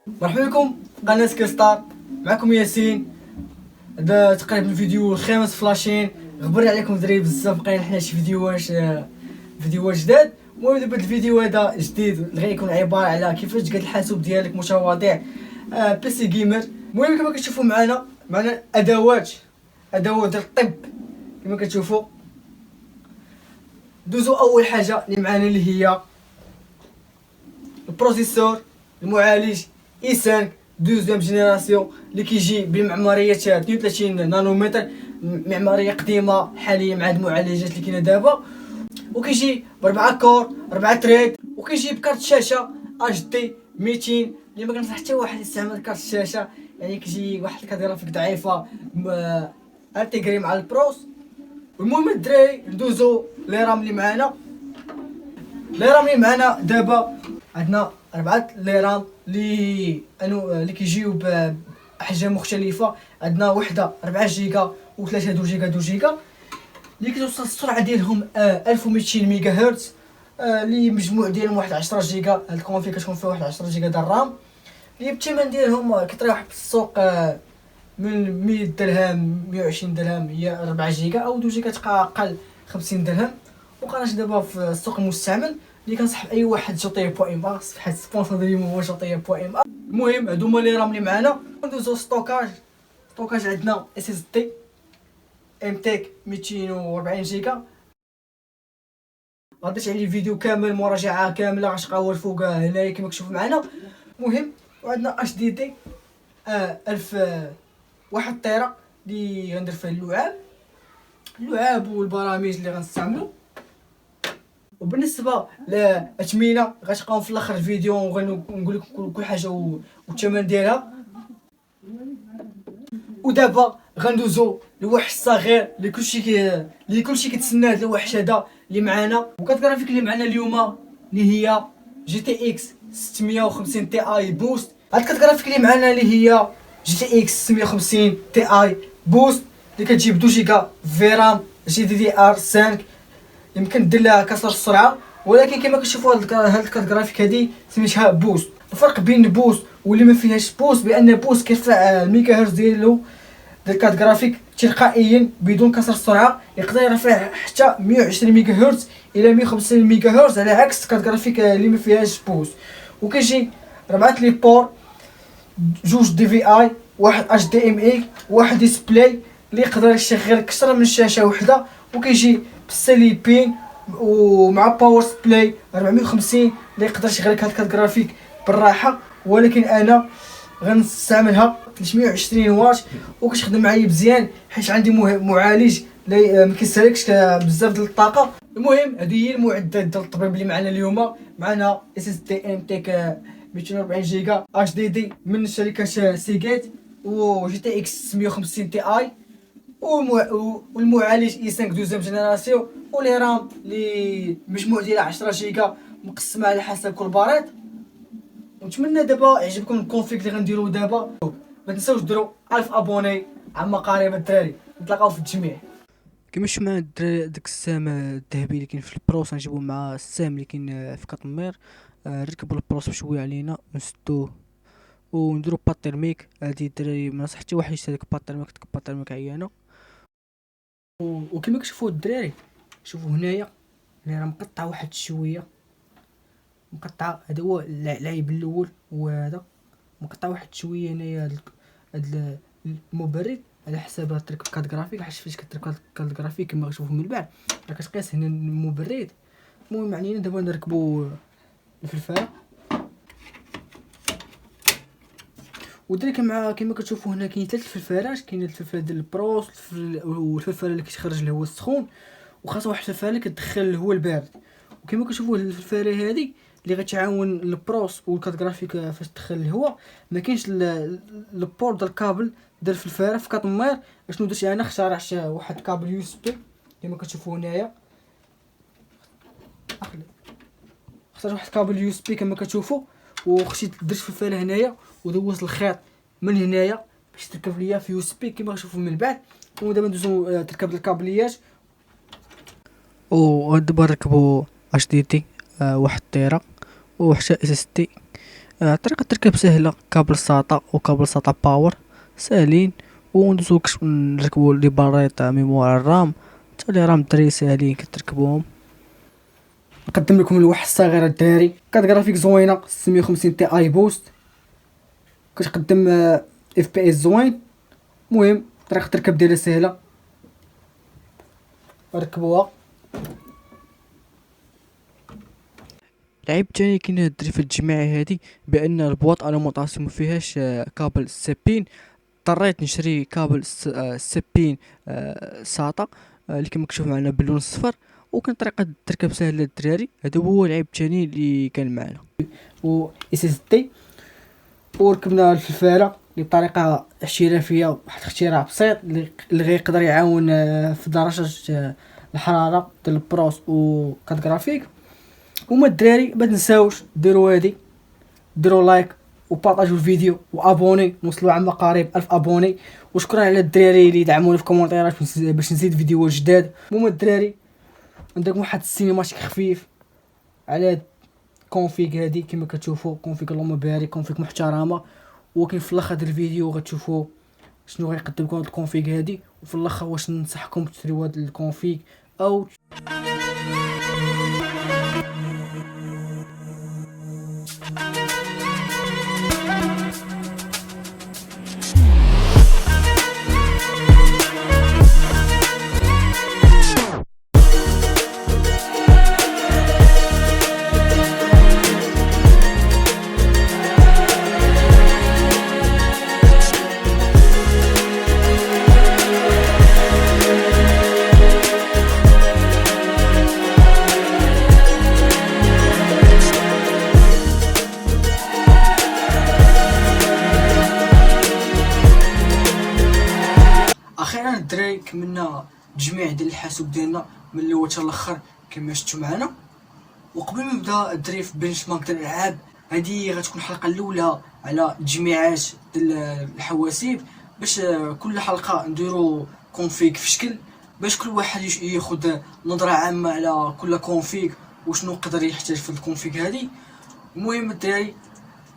مرحبا بكم قناة كيستار. معكم ياسين. هذا تقريبا الفيديو الخامس فلاشين. غبرنا عليكم دراري بزاف، بقينا حنا شي فيديوهات جداد. المهم دابا الفيديو هذا جديد اللي غيكون عبارة على كيفاش تقاد الحاسوب ديالك متواضع بيسي جيمر. المهم كما كتشوفوا معنا ادوات ديال الطب. كما كتشوفوا دوزو اول حاجه اللي معنا اللي هي البروسيسور، المعالج اي 5 دوزيام جينيراسيون اللي كيجي بمعماريه 32 نانومتر، معماريه قديمه حاليا مع هاد المعالجات اللي كاينه دابا، وكيجي ب4 كور 4 تريد، وكيجي بكارت شاشه اش دي 200 اللي ما كنصح حتى واحد يستعمل كارت الشاشه، يعني كيجي واحد الكادرافيك ضعيفه انتيغري مع البروس. المهم الدراري ندوزو لي رام اللي معنا دابا. عندنا 4 لي رام اللي كيجيو باحجام مختلفه. عندنا وحده 4 جيجا و3 2 جيجا اللي كتوصل السرعه ديالهم 1200 ميجا هرتز، اللي مجموع ديالهم واحد 10 جيجا. هاد الكونفي كتكون فيها واحد 10 جيجا ديال الرام، اللي بالثمن ديالهم كيطريح في السوق من 100 درهم 120 درهم. هي 4 جيجا او 2 جيجا تبقى اقل 50 درهم. وقراش دابا في السوق المستعمل اللي كنصح اي واحد جوطيه بو ام ا، حيت سبونسر ديالي هو جوطيه بو ام ا. المهم هادو هما لي رام اللي معانا. ندوزو ستوكاج عندنا اس اس دي ام تيك 240 جيجا. غادرت عليه الفيديو كامل، مراجعه كامله غتلقاوها الفوق هنايا كما كتشوفوا معنا. المهم وعندنا اش دي دي 1000 1 تيرا اللي غندير فيه اللعاب والبرامج اللي غنستعملو. وبالنسبه للاثمنه غتلقاهم في الاخر الفيديو، ونقول لكم كل حاجه والثمن ديالها. ودابا غندوزو لواحد الصغير اللي كلشي كيتسنى. هذا الوحش هذا اللي معانا وكات جرافيك اللي معانا اليوم اللي هي جي تي اكس 650 تي اي بوست. هاد الكات جرافيك اللي معانا اللي هي جي تي اكس 650 تي اي بوست اللي كتجيب 2 جيجا في رام جي دي دي ار 5. يمكن دير لها كسر السرعه، ولكن كما كتشوفوا هاد الكارت جرافيك هادي سميتها بوست. الفرق بين بوست واللي ما فيهاش بوست بان بوست كيرفع الميجا هرتز ديال الكارت جرافيك تلقائيا بدون كسر السرعه، يقدر يرفع حتى 120 ميجا هرتز الى 150 ميجا هرتز، على عكس الكارت جرافيك اللي ما فيهاش بوست. وكيجي 4 لي بور، جوج دي في اي، واحد اش دي ام اي، واحد ديسبلاي اللي يقدر يشغل اكثر من شاشه وحده. وكيجي بالسليبين ومع باور سبلاي 450 اللي يقدر يشغل لك هاد الكارت جرافيك بالراحه. ولكن انا غنستعملها 320 واط وكتخدم معايا مزيان، حيت عندي معالج ما كيستهلكش بزاف ديال الطاقه. المهم هذه هي المعدات ديال الطبيب اللي معنا اليوم. معنا اس اس دي ام تيك 240 جيجا اتش دي دي من شركه سيجيت، وجي تي اكس 150 تي اي، والمعالج اي 5 دوزيام جينيراسيون، ولي رام اللي مجموع ديالها 10 جيجا مقسمه على حسب كل بريد. ونتمنى دابا يعجبكم الكونفيك اللي غنديرو دابا. ما تنساوش ديروا 1000 ابوني عما قريبا الدراري. نتلاقاو في التجميع. كما شفتوا معنا الدراري داك السام الذهبي اللي كاين في البروس غنجيبوه مع السام اللي كاين في كاتمير. نركبوا البروس بشويه علينا ونسدوه ونديرو بات تيرميك. هادي الدراري ما نصح حتى واحد يشتري بات تيرميك، بات تيرميك عيانه. وكما كتشوفوا الدراري شوفوا هنايا راه مقطع واحد شويه، مقطع. هذا هو العيب الاول، وهذا مقطع واحد شويه هنايا. هاد المبرد على حساب تركب كارت جرافيك، حيت فاش كتركب كارت جرافيك كما غتشوفوا من بعد راه كتقيس هنا المبرد. المهم علينا دابا نركبوا الفلفله. ودرك كما كتشوفوا هنا كاين 3 فلفلات. كاين الفلفل ديال البروس والفلفل اللي كيخرج الهواء السخون، وخاصه واحد الفلفله اللي كتدخل الهواء البارد. وكما كتشوفوا الفلفله هذه اللي غتعاون البروس والكارت جرافيك فاش تدخل الهواء. ما كاينش البور ديال الكابل ديال الفلفله في كاتمير. اشنو درت انا؟ اخترعت واحد كابل يو اس بي كما كتشوفوا هنايا. اخترت واحد كابل يو اس بي كما كتشوفوا، وخشيت درت فلفله هنايا ودوزت الخيط من هنايا باش تركب ليا في يو اس بي كما غتشوفوا من بعد. ودابا ندوزو تركب الكابليات. ودابا نركبوا اش دي تي 1 تيرا وحتى اس اس تي طريقة تركيب سهلة، كابل ساتا وكابل ساتا باور ساهلين، وندوزو نركبو لي باريط ميموار الرام، حتى لي رام دري ساهلين كتركبوهم. نقدم لكم الواحد الصغيرة الدراري، كارت جرافيك زوينة 650 تي اي بوست، كتقدم اف بي اس زوين. المهم طريقة التركيب ديالها سهلة، ركبوها. العيب الثاني كاين هاد الدري في التجميعة هادي، بان البواط الومونطاسيون مفيهاش كابل سبين، اضطريت نشري كابل سبين ساطا اللي كما كتشوف معنا باللون الصفر، وكان طريقة تركب سهلة للدراري. هذا هو العيب الثاني اللي كان معنا. و اس اس دي، وركبنا الفلفالة اللي بطريقة احترافية، واحد الاختراع بسيط اللي غيقدر يعاون في درجة الحرارة ديال البروس وكارت جرافيك. وما الدراري ما تنساوش ديروا هادي، ديروا لايك وبارطاجوا الفيديو وابوني، نوصلوا عما قريب 1000 ابوني. وشكرا على الدراري اللي دعموني في كومونتيرات باش نزيد فيديوهات جداد. المهم الدراري عندكم واحد السينماتيك خفيف على هاد كونفيك هادي، كما كتشوفوا كونفيك اللهم بارك، كونفيك محترمه. ولكن في الاخر ديال الفيديو غتشوفوا شنو غيقدم لكم هاد الكونفيك هادي، وفي الاخر واش ننصحكم تشريو هاد الكونفيك او اخيرا الدراري كملنا التجميع ديال الحاسوب ديالنا من الاول حتى الاخر كما شفتوا معنا. وقبل ما نبدا الدراري في بنش مارك ديال الالعاب، هذه غتكون الحلقه الاولى على تجميعات ديال الحواسيب، باش كل حلقه نديرو كونفيك في شكل، باش كل واحد ياخذ نظره عامه على كل كونفيك وشنو يقدر يحتاج في الكونفيك هذه. المهم الدراري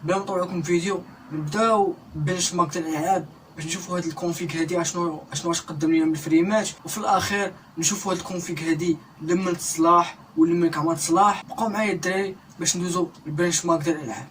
بلا ما نطول لكم الفيديو، نبداو بنش مارك ديال الالعاب باش نشوفوا هاد الكونفيك هادي اشنو تقدم لنا من الفريمات، وفي الاخير نشوفوا هاد الكونفيك هادي لما تصلاح ولما كما تصلاح. بقاو معايا الدراري باش ندوزو البنش مارك ديال الالعاب.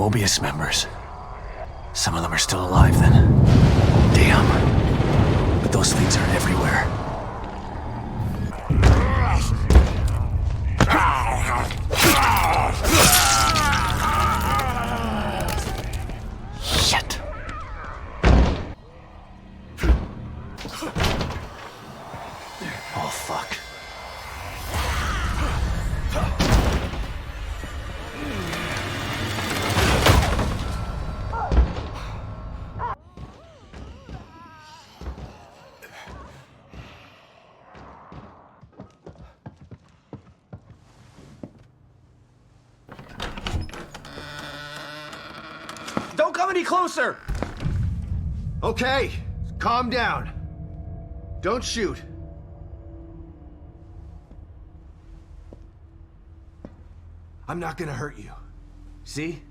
Mobius members. Some of them are still alive then. Damn. But those things are everywhere. Shit. Oh, fuck. Don't come any closer! Okay, calm down. Don't shoot. I'm not gonna hurt you. See?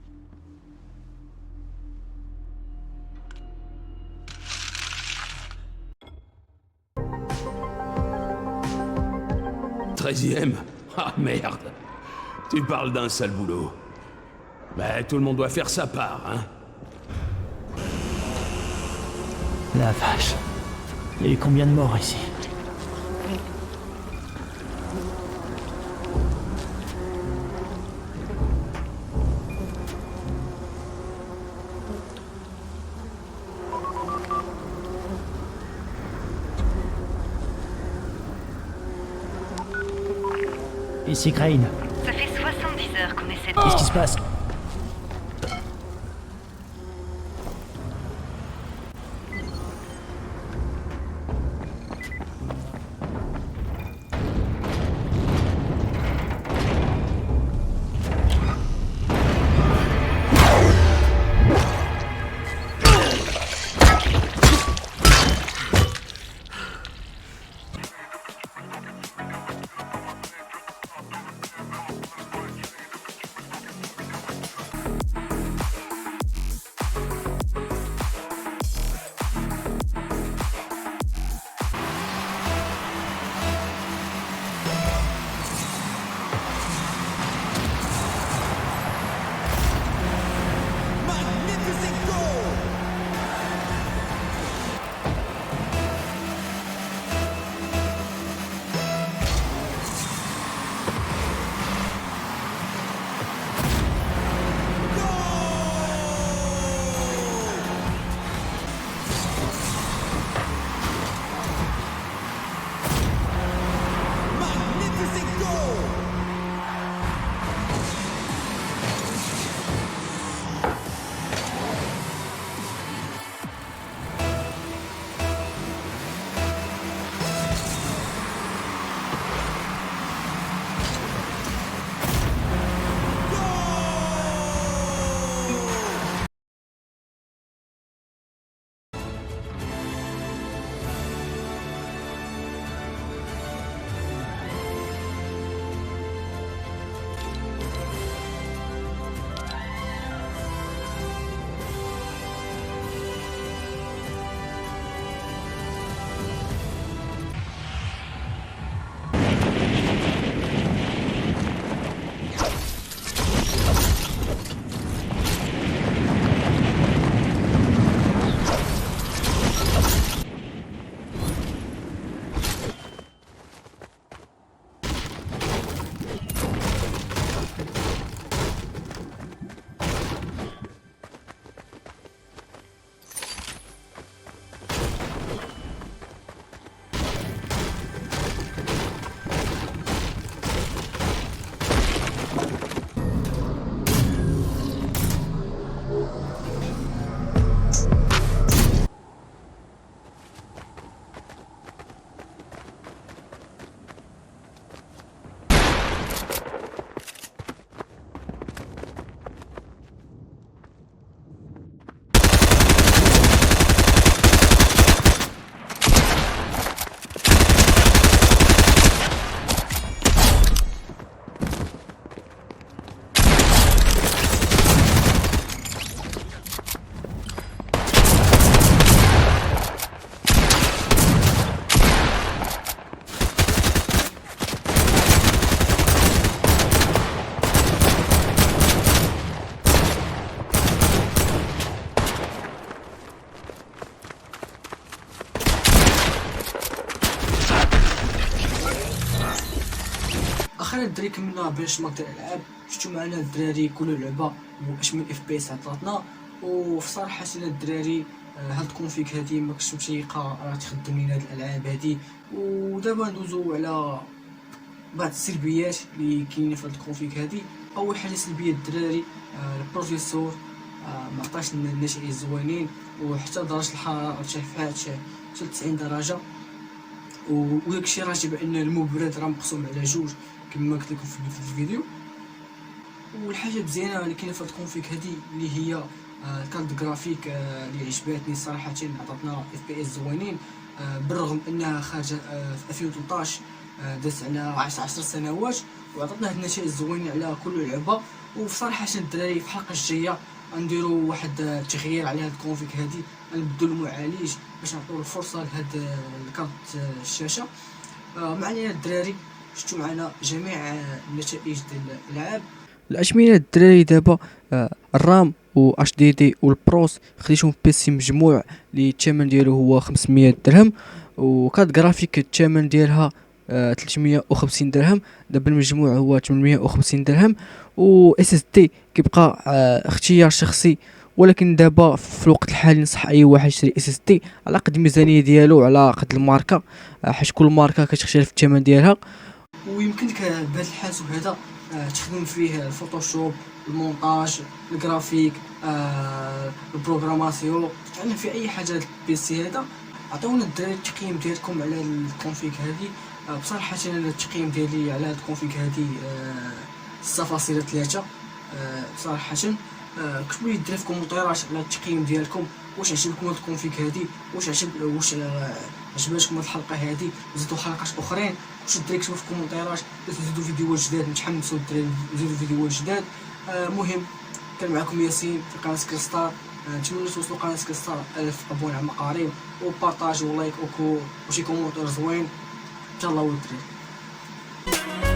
Treizième? Ah merde. Tu parles d'un sale boulot. Ben, tout le monde doit faire sa part, hein. La vache. Il y a eu combien de morts ici? Ici Crane. Ça fait 70 heures qu'on essaie de... Qu'est-ce qui se passe? مؤخرا الدراري كملنا بنشمارك ديال الالعاب. شفتوا معنا الدراري كل لعبه واش من اف بي اس عطاتنا، وفي صراحه الدراري هاد الكونفيك هادي ما كنتش مشيقه راه تخدم لينا هاد الالعاب هادي. ودابا ندوزو على بعض السلبيات اللي كاينين في هاد الكونفيك هادي. اول حاجه سلبيه الدراري البروفيسور ما عطاش لنا الناشئين زوينين، وحتى درجه الحراره ارتفعت حتى 90 درجه. وداك الشيء راجع بان المبرد راه مقسوم على جوج كما قلت لكم في الفيديو. والحاجه مزيانه اللي كاينه في هاد الكونفيك هادي اللي هي الكارت جرافيك اللي عجباتني صراحه، عطاتنا اف بي اس زوينين بالرغم انها خارجه في 2013 دازت على 10 سنوات، وعطاتنا هاد النتائج زوينين على كل لعبه. وصراحه الدراري في الحلقه الجايه غنديروا واحد التغيير على هاد الكونفيك هادي، غنبدلو المعالج باش نعطيو الفرصه لهاد الكارت الشاشه. معنا الدراري شفتوا معنا جميع النتائج ديال الالعاب. الاشمنه الدراري دابا الرام و اتش دي دي والبروس خديتهم بي سي مجموع اللي الثمن ديالو هو 500 درهم، وكارت جرافيك الثمن ديالها 350 درهم. دابا المجموع هو 850 درهم. و اس اس دي كيبقى اختيار شخصي، ولكن دابا في الوقت الحالي نصح اي واحد يشري اس اس دي على قد الميزانيه ديالو على قد الماركه، حيت كل ماركه كتختلف الثمن ديالها. ويمكن لك بهذا الحاسوب هذا تخدم فيه الفوتوشوب، المونتاج، الجرافيك، البروغراماسيون، تعلم في اي حاجه. البي سي هذا عطيونا الدراري التقييم ديالكم على الكونفيك هذه. بصراحه انا التقييم ديالي على هاد الكونفيك هذه 6.3. بصراحه كتبوا لي الدراري في كومونتيرات على التقييم ديالكم، واش عجبكم هاد الكونفيك هذه، واش عجبتكم هاد الحلقه هذه، زيدوا حلقات اخرين. واش الدراري كتبوا في كومونتيرات تزيدوا فيديوهات جداد، نتحمسوا الدراري نزيدوا فيديوهات جداد. مهم كان معكم ياسين في قناه كريستال. نتمنى توصلوا قناه كريستال 1000 ابوني على قريب، وبارطاج ولايك وشي كومونتير زوين ان شاء الله. والدراري